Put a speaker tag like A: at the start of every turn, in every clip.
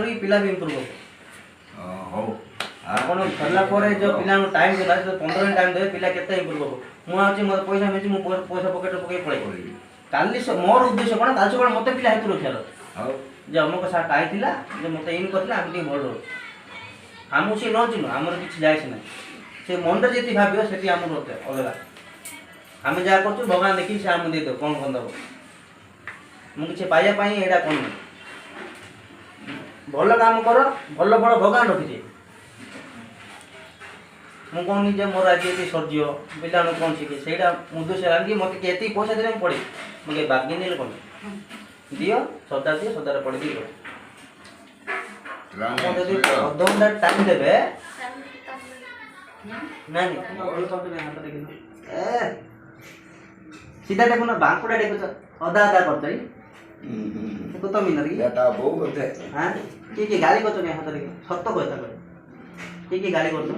A: करी पिला भी इंप्रूव हो
B: हो
A: आपण सरला पर जो पिला टाइम देला तो 15 दिन टाइम दे पिला केते इंप्रूव हो मु आछि मोर पैसा मिछि मु पैसा पॉकेट पके पळे काली मोर उद्देश्य कोन काल सब मते पिला हेतु रखियालो
B: हो
A: जे हमको सा काइतिला जे मते इन करथिला हम टी बोल हमु से न चिनो हमर किछ जायस नै से मन रे जेति भाबियो सेति हमर होते अलगा हम जा करछु भगवान देखि से हम दे दो कोन कोन दबो मु किछ पाइया पाई एडा कोन भल काम कर भल फल भगवान रखिछे मु कोन जे मोर आज एति सर्जियो बिला न कोन सिके सेडा उद्देश्य लागी मते केति पैसा देले पड़े मगे बागी नेले कोन दियो सदा रे पड़े दियो मते दि अधघंटा टाइम देबे नहीं हाथ देखिन ए सीधा देखो ना बांकुड़ा देखो तो आधा आधा करतई देखो तो मिनरी
B: बेटा बहु बोलते
A: हां की गाली करतो नहीं हाथ देखो सत्य कहता कर की गाली करतो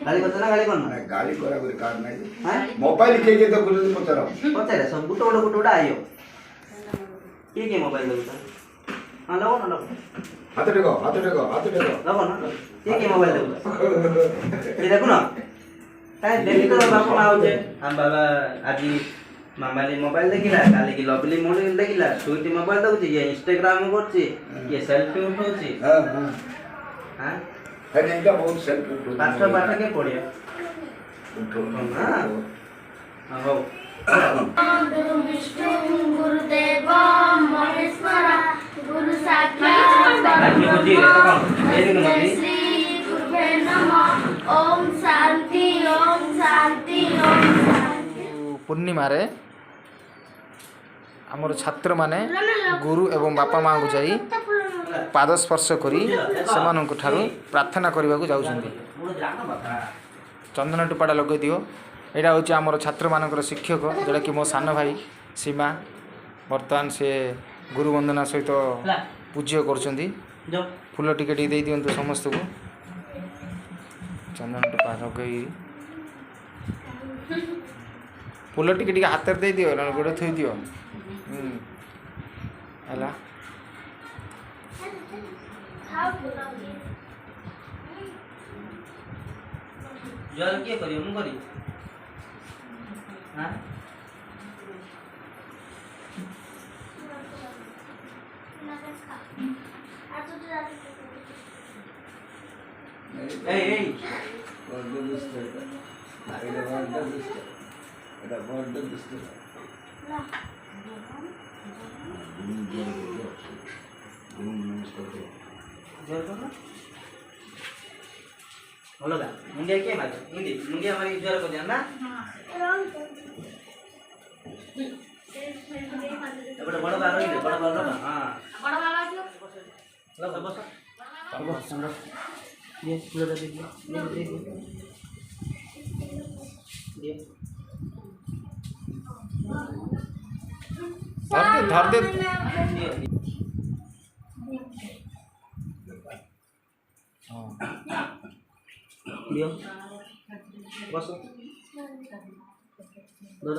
A: गाली करतो ना गाली करना
B: गाली करा कोई कार नहीं
A: हां
B: मोबाइल के तो कुछ पचारो
A: पचारे सब गुटोड़ा आयो की मोबाइल दउता हां लगो ना लगो
B: हाथ देखो
A: लगो ना की मोबाइल दउता ये देखो ना काय देखि तो बाबू मां होजे हम बाबा आज मामाली मोबाइल देखिला काली की लवली मोबाइल देखिला स्वीटी मोबाइल दउची ये इंस्टाग्राम करची ये सेल्फी उठौची
B: हां हां
A: हां
B: है नहीं बहुत सेल्फी
A: पाठ के पड़िया
B: उठो
A: हां हो
C: गुरु विष्णु गुरुदेव महेश्वर गुरु साक्षात् श्री गुरुवे नमः ओम शांति ओम शांति ओम शांति।
D: पूर्णिमा रे आमर छात्र माने गुरु एवं बापा माँ को जाई पाद स्पर्श करी सेमानंक ठारू प्रार्थना करने को जाउछन्ती चंदन टुपाड़ा लगे दियो एटा हूँ आमर छात्र मानकर शिक्षक जोटा कि मो सान भाई सीमा बर्तमान से गुरु वंदना सहित पूज्य कर फूल टिके दे दिंतु समस्त को चंदन टुपा लगे फूल टिके हाथ दे दियो गोड़ थई दियो है
A: जल के करियो मु करी हां ए अलगा मुंडिया के मार हिंदी मुंडिया हमारी ज्वर को ध्यान ना बड़ा बड़ा बार है बड़ा बार हां बड़ा बार लो बस बस हमरा ये पूरा दे दे
D: धर दे
A: दियो बस दो